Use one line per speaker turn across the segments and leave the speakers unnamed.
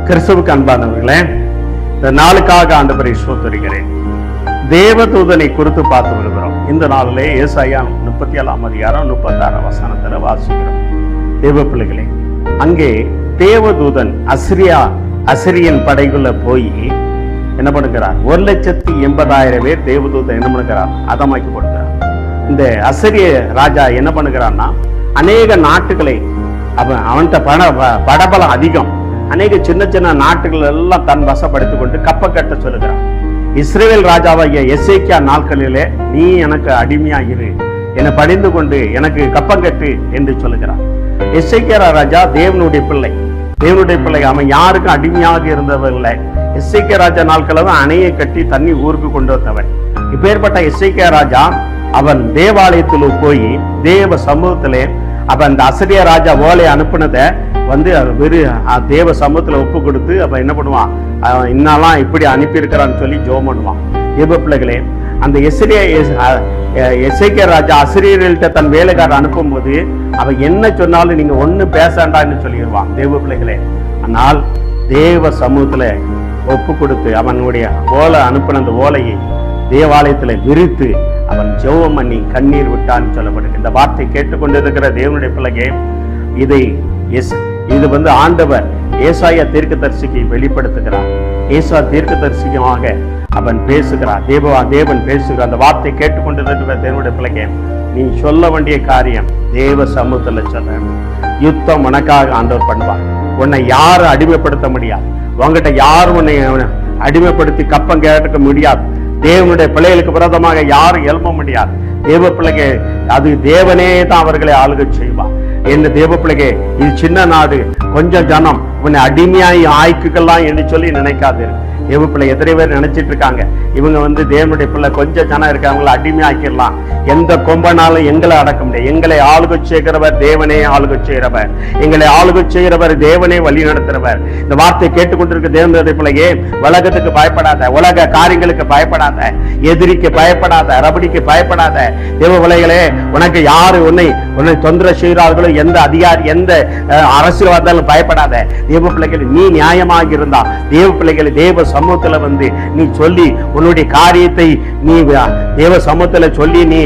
கிறிஸ்துவுக்கு அன்பானவர்களே, இந்த நாளுக்காக ஆண்டவரை ஸ்தோத்திரிக்கிறேன். தேவதூதனை குறித்து பார்த்து வருகிறோம். இந்த நாளிலே ஏசாயா 37ஆம் அதிகாரம் 36ஆம் வசனத்துல வாசிக்கிறோம். தேவ பிள்ளைகளே, அங்கே தேவதூதன் அசிரியன் படைக்குள்ள போய் என்ன பண்ணுகிறார்? 1,80,000 பேர் தேவதூதன் என்ன பண்ணுகிறார்? அதமாக்கி கொடுக்கிறார். இந்த அசிரிய ராஜா என்ன பண்ணுகிறான்னா, அநேக நாட்டுகளை அவன்கிட்ட படபலம் அதிகம், அநேக சின்ன சின்ன நாட்டுகள் எல்லாம் தன் வசப்படுத்திக் கொண்டு கப்ப கட்ட சொல்லுகிறான். இஸ்ரவேல் ராஜாவாகிய எசேக்கியா நாட்களிலே நீ எனக்கு அடிமையா இரு, என்னை பணிந்து கொண்டு எனக்கு கப்பம் கட்டு என்று சொல்லுகிறான். எசேக்கியா ராஜா தேவனுடைய பிள்ளை. அவன் யாருக்கும் அடிமையாக இருந்தவர் இல்லை. எசேக்கியா ராஜா நாட்கள தான் அணையை கட்டி தண்ணி ஊருக்கு கொண்டு வந்தவன். இப்பேற்பட்ட எசேக்கியா ராஜா அவன் தேவாலயத்துல போய் தேவ சமூகத்திலே அவன் அந்த அசிரிய ராஜா ஓலை அனுப்புனதை தேவ சமூகத்துல ஒப்பு கொடுத்து அவன் என்ன பண்ணுவான்? இன்னெல்லாம் இப்படி அனுப்பி இருக்கிறான்னு சொல்லி ஜெபம் பண்ணுவான். தேவ பிள்ளைகளே, அந்த எசேக்கியா ராஜா அசிரியர்கள்ட்ட தன் வேலைக்காரர் அனுப்பும் போது அவன் என்ன சொன்னாலும் நீங்க ஒண்ணு பேசாண்டான்னு சொல்லிடுவான். தேவ பிள்ளைகளே, ஆனால் தேவ சமூகத்துல ஒப்பு கொடுத்து அவனுடைய ஓலை அனுப்பின அந்த ஓலையை தேவாலயத்துல விரித்து அவன் ஜெபம் பண்ணி கண்ணீர் விட்டான்னு சொல்லப்படுது. இந்த வார்த்தை கேட்டுக்கொண்டிருக்கிற தேவனுடைய பிள்ளையே, இது ஆண்டவர் ஏசாயா தீர்க்கதரிசிக்கு வெளிப்படுத்துகிறார். ஏசா தீர்க்கதரிசிகமாக அவன் பேசுகிறார். தேவன் பேசுகிறார். அந்த வார்த்தை கேட்டுக்கொண்டிருக்கிற தேவனுடைய பிள்ளையே, நீ சொல்ல வேண்டிய காரியம் தேவ சமூகத்துல சொல்ல. யுத்தம் உனக்காக ஆண்டவர் பண்ணுவார். உன்னை யாரும் அடிமைப்படுத்த முடியாது. உங்ககிட்ட யாரும் உன்னை அடிமைப்படுத்தி கப்பம் கேட்க முடியாது. தேவனுடைய பிள்ளைகளுக்கு விரோதமாக யாரும் எழுப்ப முடியாது. தேவ பிள்ளைಗೆ அது தேவனே தான் அவர்களை ஆளுகை செய்வார். என்ன தேவ பிள்ளைಗೆ, இது சின்ன நாடு, கொஞ்சம் ஜனம், உன்னை அடிமையாய் ஆய்க்குக்கலாம் என்று சொல்லி நினைக்காது. தேவ பிள்ளை எத்தனை பேர் நினைச்சிட்டு இருக்காங்க, இவங்க தேவனுடைய பிள்ளை கொஞ்சம் ஜனம் இருக்காங்களா அடிமையாக்கிடலாம், எந்த கொம்பனாலும் எங்களை அடக்க முடியாது. எங்களை ஆளுகை செய்கிறவர் தேவனே ஆளுகை செய்கிறவர், எங்களை ஆளுகை செய்கிறவர் தேவனே வழி நடத்துறவர். இந்த வார்த்தை கேட்டுக்கொண்டிருக்க தேவனுடைய பிள்ளையே, உலகத்துக்கு பயப்படாத, உலக காரியங்களுக்கு பயப்படாத, எதிரிக்கு பயப்படாத, ரபடிக்கு பயப்படாத. தேவ பிள்ளைகளே, உனக்கு யாரு உன்னை தொந்தரவு செய்கிறார்களோ, எந்த அதிகாரி எந்த அரசியல் வந்தாலும் பயப்படாத. தேவ பிள்ளைகள், நீ நியாயமாக இருந்தா தேவ பிள்ளைகளை தேவ சமூகத்துல நீ சொல்லி உன்னுடைய காரியத்தை நீ தேவ சமூகத்துல சொல்லி நீ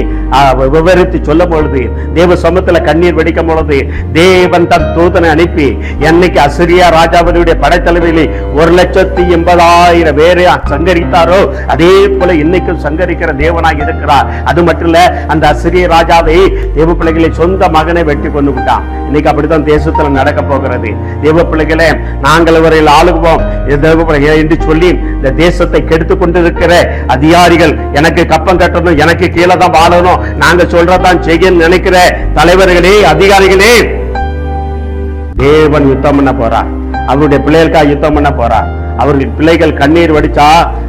விவரித்து சொல்லும் பொழுது, தேவ சமூகத்துல கண்ணீர் வெடிக்கும் பொழுது, தேவன் தன் தூதனை அனுப்பி என்னைக்கு அசிரியா ராஜாவினுடைய படைத்தலைவர்களை 1,80,000 பேரை சங்கரித்தாரோ, அதே போல இன்னைக்கும் சங்கரிக்கிற தேவனாக இருக்கிறார். அது மட்டும் இல்ல, அந்த அசிரிய ராஜாவை தேவ பிள்ளைகளை சொந்த மகனை வெட்டி கொண்டு விட்டான். இன்னைக்கு அப்படித்தான் தேசத்துல நடக்க போகிறது. தேவ பிள்ளைகளே, நாங்கள் வரையில் ஆளுவோம் என்று சொல்லி இந்த தேசத்தை கெடுத்து கொண்டிருக்கிற அதிகாரிகள், எனக்கு கப்பம் கட்டணும், எனக்கு கீழே தான் வாழணும், நாங்க சொல்றதான் செய்ய நினைக்கிற தலைவர்களே, அதிகாரிகளே, தேவன் யுத்தம் பண்ண போறார். அவருடைய பிள்ளைகளுக்காக யுத்தம் பண்ண போறார். அவர்கள் பிள்ளைகள் கண்ணீர் வடிச்சா,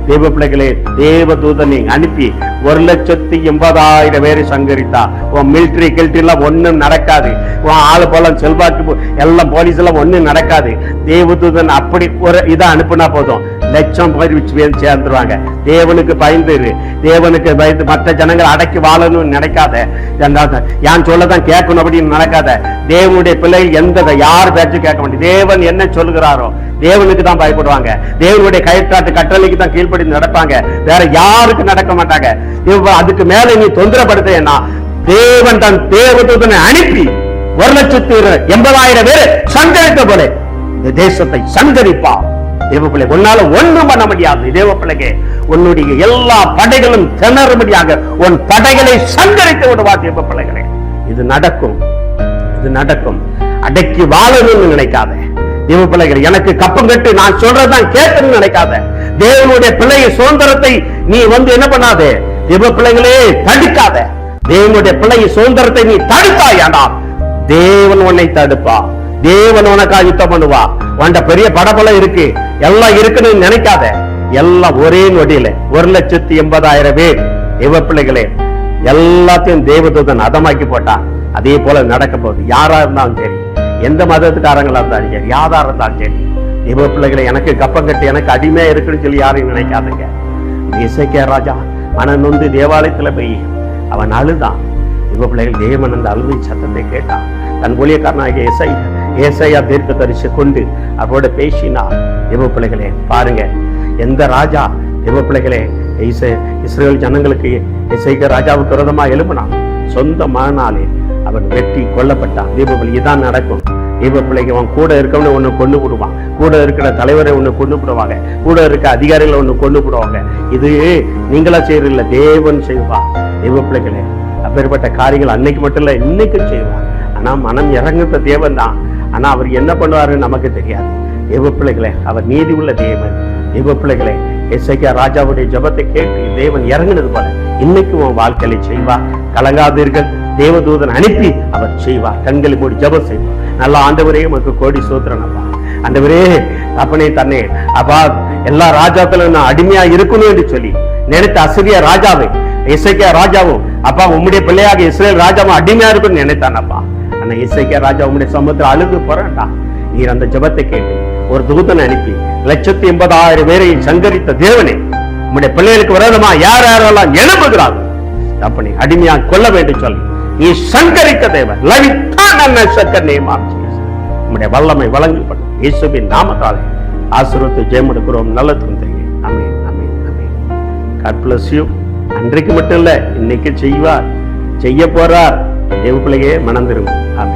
தேவ பிள்ளைகளே, தேவ தூதனை அனுப்பி 1,80,000 பேரை சங்கரித்தா. உன் மிலிட்டரி எல்லாம் ஒண்ணும் நடக்காது. உன் ஆளு போல செல்வாக்கு எல்லாம் போலீஸ் எல்லாம் ஒண்ணும் நடக்காது. தேவதூதன் அப்படி ஒரு இதை அனுப்புனா போதும், 1,00,000 பேர் சேர்ந்துருவாங்க. தேவனுக்கு பயந்துரு, தேவனுக்கு பயந்து மற்ற ஜனங்கள் அடக்கி வாழணும்னு நினைக்காத, யான் சொல்லதான் கேட்கணும் அப்படின்னு நடக்காத. தேவனுடைய பிள்ளைகள் எந்த யார் பேச்சு கேட்க மாட்டேன். தேவன் என்ன சொல்லுகிறாரோ தேவனுக்கு தான் பயப்படுவாங்க. தேவனுடைய கயிற்றாட்டு கட்டளைக்கு தான் கீழ்ப்படி நடப்பாங்க. வேற யாருக்கு நடக்க மாட்டாங்க. அதுக்கு மேல நீ தொந்தரப்படுத்தேன்னா, தேவன் தன் தேவதூதனை அனுப்பி 1,80,000 பேர் சங்கரித்த போல இந்த தேசத்தை சங்கரிப்பா. தேவ பிள்ளை, உன்னால ஒன்றும் பண்ண முடியாது. தேவ பிள்ளைக்கு, உன்னுடைய எல்லா படைகளும் திணறும்படியாக உன் படைகளை சங்கரித்து விடுவா. தேவ பிள்ளைகளே, இது நடக்கும், இது நடக்கும். அடக்கி வாழணும்னு நினைக்காத. தேவ பிள்ளைகள், எனக்கு கப்பம் கட்டு, நான் சொல்றதான் கேட்கணும்னு நினைக்காத. தேவனுடைய பிள்ளை சுதந்திரத்தை நீ என்ன பண்ணாதே. தேவ பிள்ளைகளே, தடுக்காத. தேவனுடைய பிள்ளை சுதந்திரத்தை நீ தடுத்தாயாண்டா, தேவன் உன்னை தடுப்பா. தேவன் உனக்காக யுத்தம் பண்ணுவா. உன்ட பெரிய படபலம் இருக்கு, எல்லாம் இருக்குன்னு நினைக்காத. எல்லாம் ஒரே நொடியில 1,80,000 பேர் தேவ பிள்ளைகளே எல்லாத்தையும் தேவதூதன் அதமாக்கி போட்டான். அதே போல நடக்க போகுது. யாரா இருந்தாலும் சரி, எந்த மதத்துக்காரங்களா இருந்தாலும் சரி, யாரா இருந்தாலும் சரி, தேவ பிள்ளைகளை, எனக்கு கப்பம் கட்டி எனக்கு அடிமையா இருக்குன்னு சொல்லி யாரையும் நினைக்காதுங்க. எசேக்கியா ராஜா மனம் நொந்து தேவாலயத்துல போய் அவன் அழுதான். தேவ பிள்ளைகள், தேவன் அந்த அழுவை சத்தத்தை கேட்டான். தன் ஊழியக்காரனாகிய ஏசாயா தீர்க்கதரிசி கொண்டு அவரோட பேசினார். தேவ பிள்ளைகளே பாருங்க, எந்த ராஜா தேவ பிள்ளைகளே இஸ்ரேல் ஜனங்களுக்கு எசேக்கியா ராஜாவுக்கு விரோதமா எழுப்பினான், சொந்த மகனாலே அவன் வெட்டி கொல்லப்பட்டான். தீபபலி இதான் நடக்கும். தீபப்பிள்ளைக்கு அவன் கூட இருக்கவன ஒண்ணு கொண்டு விடுவான், கூட இருக்கிற தலைவரை ஒண்ணு கொண்டு விடுவாங்க, கூட இருக்க அதிகாரிகளை ஒண்ணு கொண்டு விடுவாங்க. இது நீங்களா செய்யறதில்ல, தேவன் செய்வார். தீபப்பிள்ளைகளே அப்பேற்பட்ட காரியங்கள் அன்னைக்கு மட்டும் இல்ல, இன்னைக்கும் செய்வார். ஆனா மனம் இறங்குற தேவன் தான். ஆனா அவர் என்ன பண்ணுவாருன்னு நமக்கு தெரியாது. தேவப்பிள்ளைகளே அவர் நீதி உள்ள தேவன். தேவப்பிள்ளைகளே எசேக்கியா ராஜாவுடைய ஜெபத்தை கேட்டு தேவன் இறங்கினது போல இன்னைக்கு உன் வாழ்க்கையில செய்வார். கலங்காதீர்கள், தேவதூதன் அனுப்பி அவர் செய்வார். கண்களை மூடி ஜெபம் செய்வார். நல்ல ஆண்டவரே உமக்கு கோடி சோத்திரம் அப்பா. ஆண்டவரே அப்பனே தன்னை அப்பா எல்லா ராஜாக்களும் நான் அடிமையா இருக்கணும் என்று சொல்லி நினைத்த அசிரிய ராஜாவை எசேக்கியா ராஜாவும் அப்பா உம்முடைய பிள்ளையாக இஸ்ரேல் ராஜாவும் அடிமையா இருக்குன்னு நினைத்தான் அப்பா. ஆனா எசேக்கியா ராஜா உம்முடைய சமூகத்தில் அழுது போறான்டா. நீர் அந்த ஜெபத்தை கேட்டு ஒரு தூதனை அனுப்பி 180,000 பேரை சங்கரித்த தேவனே, உம்முடைய பிள்ளைகளுக்கு விரோதமா யார் யாரெல்லாம் எழுப்புகிறார் அப்பனே அடிமையா கொல்ல வேண்டும் சொல்லி நீ சங்கரித்த தேவன் உம்முடைய வல்லமை வழங்கப்படும் இயேசுவின் நாமத்தாலே ஆசீர்வதித்து ஜெயம் எடுக்கிறோம். நல்லதுக்கும் தெரியும். ஆமென், ஆமென், ஆமென். God bless you. அன்றைக்கு மட்டும் இல்ல, இன்னைக்கு செய்வார், செய்ய போறார். தேவ பிள்ளையே மனம் திரும்பும். ஆமென்.